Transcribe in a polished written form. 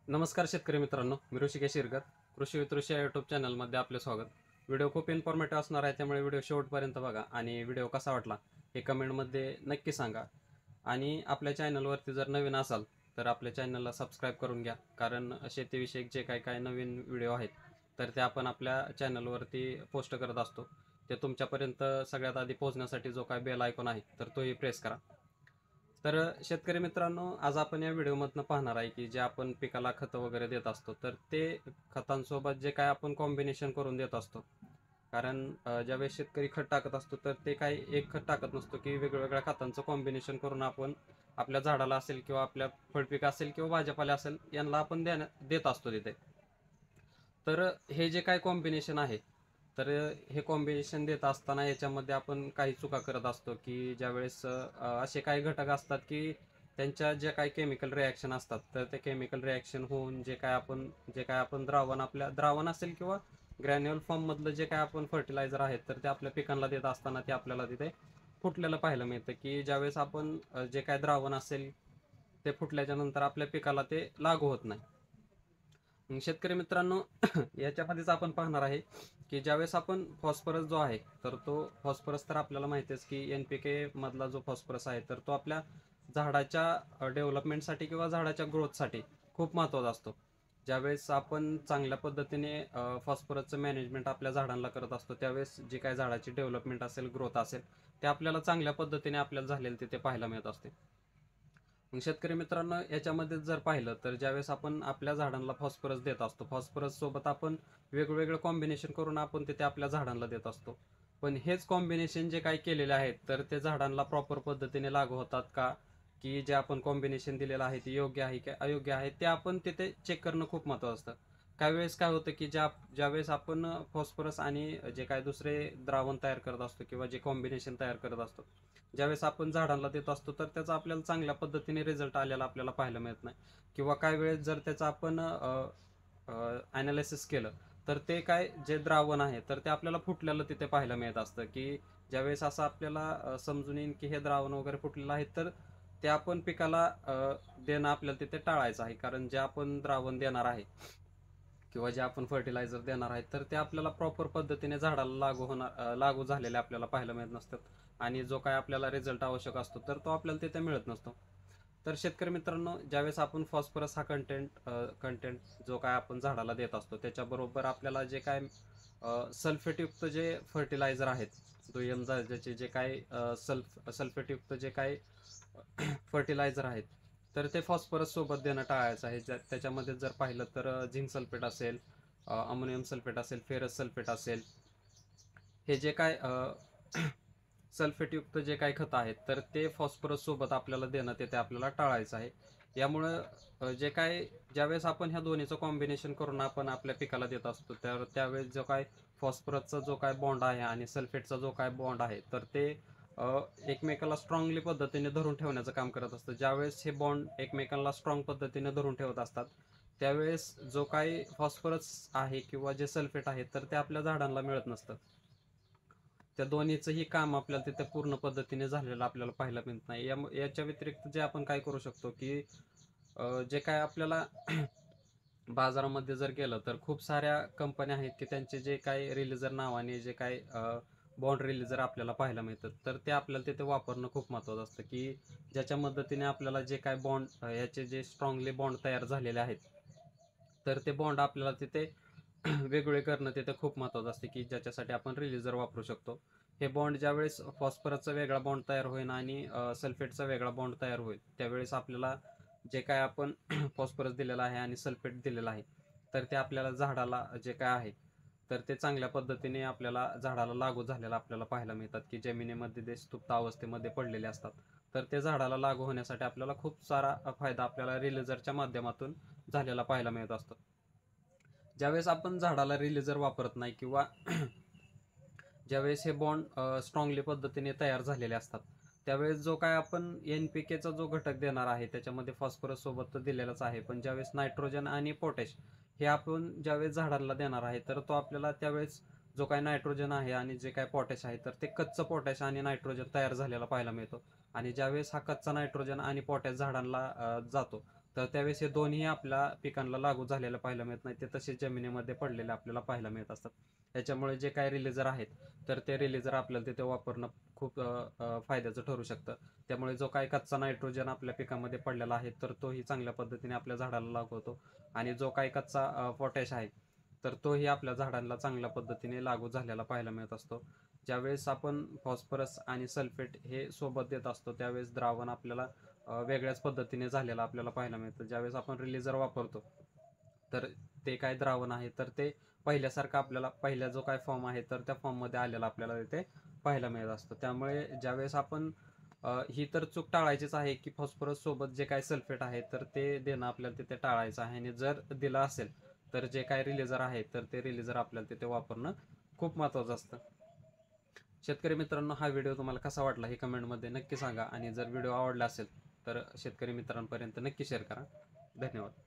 नमस्कार शेतकरी मित्रांनो, मी ऋषिकेश शिरगत. कृषी विथ ऋषी या यूट्यूब चॅनलमध्ये आपले स्वागत. व्हिडिओ खूप इन्फॉर्मेटिव्ह असणार आहे, त्यामुळे व्हिडिओ शेवटपर्यंत बघा आणि व्हिडिओ कसा वाटला हे कमेंटमध्ये नक्की सांगा. आणि आपल्या चॅनलवरती जर नवीन असाल तर आपल्या चॅनलला सबस्क्राईब करून घ्या, कारण शेतीविषयक जे काय नवीन व्हिडिओ आहेत तर ते आपण आपल्या चॅनलवरती पोस्ट करत असतो. ते तुमच्यापर्यंत सगळ्यात आधी पोहोचण्यासाठी जो काय बेल आयकॉन आहे तर तोही प्रेस करा. तर शेतकरी मित्रांनो, आज आपण या व्हिडिओमधनं पाहणार आहे की जे आपण पिकाला खतं वगैरे देत असतो तर ते खतांसोबत जे काय आपण कॉम्बिनेशन करून देत असतो. कारण ज्यावेळेस शेतकरी खत टाकत असतो तर ते काही एक खत टाकत नसतो की वेगवेगळ्या खतांचं कॉम्बिनेशन करून आपण आपल्या झाडाला असेल किंवा आपल्या फळपीक असेल किंवा भाजीपाला असेल यांना आपण देत असतो तिथे. तर हे जे काय कॉम्बिनेशन आहे तर हे कॉम्बिनेशन देत असताना याच्यामध्ये आपण काही चुका करत असतो की ज्यावेळेस असे काही घटक असतात की त्यांच्या ज्या काही केमिकल रिॲक्शन असतात तर ते केमिकल रिॲक्शन होऊन जे काय आपण द्रावण असेल किंवा ग्रॅन्युअल फॉर्ममधलं जे काय आपण फर्टिलायझर आहेत तर ते आपल्या पिकांना देत असताना ते आपल्याला तिथे फुटलेलं पाहायला मिळतं की ज्यावेळेस आपण जे काय द्रावण असेल ते फुटल्याच्या नंतर आपल्या पिकाला ते लागू होत नाही. शेतकरी मित्रांनो, याच्यामध्येच आपण पाहणार आहे की ज्यावेळेस आपण फॉस्फरस जो आहे तर तो फॉस्फरस तर आपल्याला माहितीच की NPK मधला जो फॉस्फरस आहे तर तो आपल्या झाडाच्या डेव्हलपमेंटसाठी किंवा झाडाच्या ग्रोथसाठी खूप महत्त्वाचा असतो. ज्यावेळेस आपण चांगल्या पद्धतीने फॉस्फरसचं मॅनेजमेंट आपल्या झाडांना करत असतो त्यावेळेस जी काय झाडाची डेव्हलपमेंट असेल, ग्रोथ असेल, ते आपल्याला चांगल्या पद्धतीने आपल्याला झालेलं तिथे पाहायला मिळत असते. मग शेतकरी मित्रांनो, याच्यामध्ये जर पाहिलं तर ज्यावेळेस आपण आपल्या झाडांना फॉस्फरस देत असतो, फॉस्फरस सोबत आपण वेगवेगळे कॉम्बिनेशन करून आपण तिथे आपल्या झाडांना देत असतो. पण हेच कॉम्बिनेशन जे काही केलेले आहेत तर ते झाडांना प्रॉपर पद्धतीने लागू होतात का, की जे आपण कॉम्बिनेशन दिलेलं आहे ते योग्य आहे की अयोग्य आहे ते आपण तिथे चेक करणं खूप महत्त्वाचं असतं. काही वेळेस काय होतं की ज्यावेळेस आपण फॉस्फरस आणि जे काय दुसरे द्रावण तयार करत असतो किंवा जे कॉम्बिनेशन तयार करत असतो, ज्यावेळेस आपण झाडांना देत असतो तर त्याचा आपल्याला चांगल्या पद्धतीने रिझल्ट आलेला आपल्याला पाहायला मिळत नाही. किंवा काही वेळेस जर त्याचं आपण ॲनालिसिस केलं तर ते काय जे द्रावण आहे तर ते आपल्याला फुटलेलं तिथे पाहायला मिळत असतं की ज्यावेळेस असं आपल्याला समजून येईल की हे द्रावण वगैरे फुटलेलं आहे तर ते आपण पिकाला देणं आपल्याला तिथे टाळायचं आहे. कारण जे आपण द्रावण देणार आहे किंवा जे आपण फर्टिलायझर देणार आहे तर ते आपल्याला प्रॉपर पद्धतीने झाडाला लागू झालेले आपल्याला पाहायला मिळत नसतात. आणि जो काय आपल्याला रिझल्ट आवश्यक असतो तर तो आपल्याला तिथे मिळत नसतो. तर शेतकरी मित्रांनो, ज्यावेळेस आपण फॉस्फरस हा कंटेंट जो काय आपण झाडाला देत असतो त्याच्याबरोबर आपल्याला जे काय सल्फेटयुक्त जे फर्टिलायझर आहेत, दुय्यम दर्जाचे जे काय सल्फेटयुक्त जे काय फर्टिलायझर आहेत तर ते फॉस्फरस सोबत देणं टाळायचं आहे. त्याच्यामध्ये जर पाहिलं तर झिंक सल्फेट असेल, अमोनियम सल्फेट असेल, फेरस सल्फेट असेल, हे जे काय सल्फेटयुक्त जे काही खतं आहेत तर ते फॉस्फरस सोबत आपल्याला देणं ते आपल्याला टाळायचं आहे. यामुळं जे काय ज्यावेळेस आपण ह्या दोन्हीचं कॉम्बिनेशन करून आपण आपल्या पिकाला देत असतो तर त्यावेळेस जो काय फॉस्फरसचा जो काय बॉन्ड आहे आणि सल्फेटचा जो काय बॉन्ड आहे तर ते एकमेकाला स्ट्रॉंगली पद्धतीने धरून ठेवण्याचं काम करत असतं. ज्यावेळेस हे बॉन्ड एकमेकांना स्ट्रॉंग पद्धतीने धरून ठेवत असतात त्यावेळेस जो काही फॉस्फरस आहे किंवा जे सल्फेट आहे तर ते आपल्या झाडांना मिळत नसतं. त्या दोन्हीचंही काम आपल्याला तिथे पूर्ण पद्धतीने झालेलं आपल्याला पाहायला मिळत नाही. याच्या व्यतिरिक्त जे आपण काय करू शकतो की जे काय आपल्याला बाजारामध्ये जर गेलं तर खूप साऱ्या कंपन्या आहेत की त्यांचे जे काही रिलीजर नावाने जे काही बॉन्ड रिलीजर आपल्याला पाहायला मिळतात तर ते आपल्याला तिथे वापरणं खूप महत्त्वाचं असतं की ज्याच्या मदतीने आपल्याला जे काय बॉन्ड याचे जे स्ट्रॉंगली बॉन्ड तयार झालेले आहेत तर ते बॉन्ड आपल्याला तिथे वेगवेगळे करणं तिथे खूप महत्त्वाचं असते की ज्याच्यासाठी आपण रिलीजर वापरू शकतो. हे बॉन्ड ज्यावेळेस फॉस्फरसचा वेगळा बॉन्ड तयार होईल आणि सल्फेटचा वेगळा बॉन्ड तयार होईल त्यावेळेस आपल्याला जे काय आपण फॉस्फरस दिलेला आहे आणि सल्फेट दिलेला आहे तर ते आपल्याला झाडाला जे काय आहे तर ते चांगल्या पद्धतीने आपल्याला झाडाला लागू झालेला आपल्याला पाहायला मिळतात की जमिनीमध्ये ते सुप्त अवस्थेमध्ये पडलेले असतात. तर ते झाडाला लागू होण्यासाठी आपल्याला खूप सारा फायदा आपल्याला रिलीजरच्या माध्यमातून झालेला पाहायला मिळत असतो. ज्यावेळेस आपण झाडाला रिलीजर वापरत नाही किंवा ज्यावेळेस हे बॉन्ड स्ट्रॉंगली पद्धतीने तयार झालेले असतात त्यावेळेस जो काय आपण NPKचा जो घटक देणार आहे त्याच्यामध्ये फॉस्फरस सोबत तर दिलेलाच आहे, पण ज्यावेळेस नायट्रोजन आणि पोटॅश हे आपण ज्यावेळेस झाडांना देणार आहे तर तो आपल्याला त्यावेळेस जो काय नायट्रोजन आहे आणि जे काय पोटॅश आहे तर ते कच्चं पोटॅश आणि नायट्रोजन तयार झालेला पाहायला मिळतो. आणि ज्यावेळेस हा कच्चा नायट्रोजन आणि पोटॅश झाडांना जातो तर त्यावेळेस हे दोन्ही आपल्या पिकांना लागू झालेलं पाहायला मिळत नाही, ते तसेच जमिनीमध्ये पडलेले आपल्याला पाहायला मिळत असतात. त्याच्यामुळे जे काही रिलीजर आहेत तर ते रिलीजर आपल्याला तिथे वापरणं खूप फायद्याचं ठरू शकतं. त्यामुळे जो काही कच्चा नायट्रोजन आपल्या पिकामध्ये पडलेला आहे तर तोही चांगल्या पद्धतीने आपल्या झाडाला लागू होतो, आणि जो काही कच्चा पोटॅश आहे तर तोही आपल्या झाडांना चांगल्या पद्धतीने लागू झालेला पाहायला मिळत असतो. ज्यावेळेस आपण फॉस्फरस आणि सल्फेट हे सोबत देत असतो त्यावेळेस द्रावण आपल्याला वेगळ्याच पद्धतीने झालेलं आपल्याला पाहायला मिळतं. ज्यावेळेस आपण रिलीजर वापरतो तर ते काय द्रावण आहे तर ते पहिल्यासारखं आपल्याला पहिला जो काय फॉर्म आहे तर त्या फॉर्ममध्ये आलेला आपल्याला तिथे पाहायला मिळत असतं. त्यामुळे ज्यावेळेस आपण ही तर चूक टाळायचीच आहे की फॉस्फरस सोबत जे काय सल्फेट आहे तर ते देणं आपल्याला तिथे टाळायचं आहे, आणि जर दिलं असेल तर जे काय रिलीजर आहे तर ते रिलीजर आपल्याला तिथे वापरणं खूप महत्त्वाचं असतं. शेतकरी मित्रांनो, हा व्हिडिओ तुम्हाला कसा वाटला हे कमेंटमध्ये नक्की सांगा, आणि जर व्हिडिओ आवडला असेल तर शेतकरी मित्रांपर्यंत नक्की शेअर करा. धन्यवाद.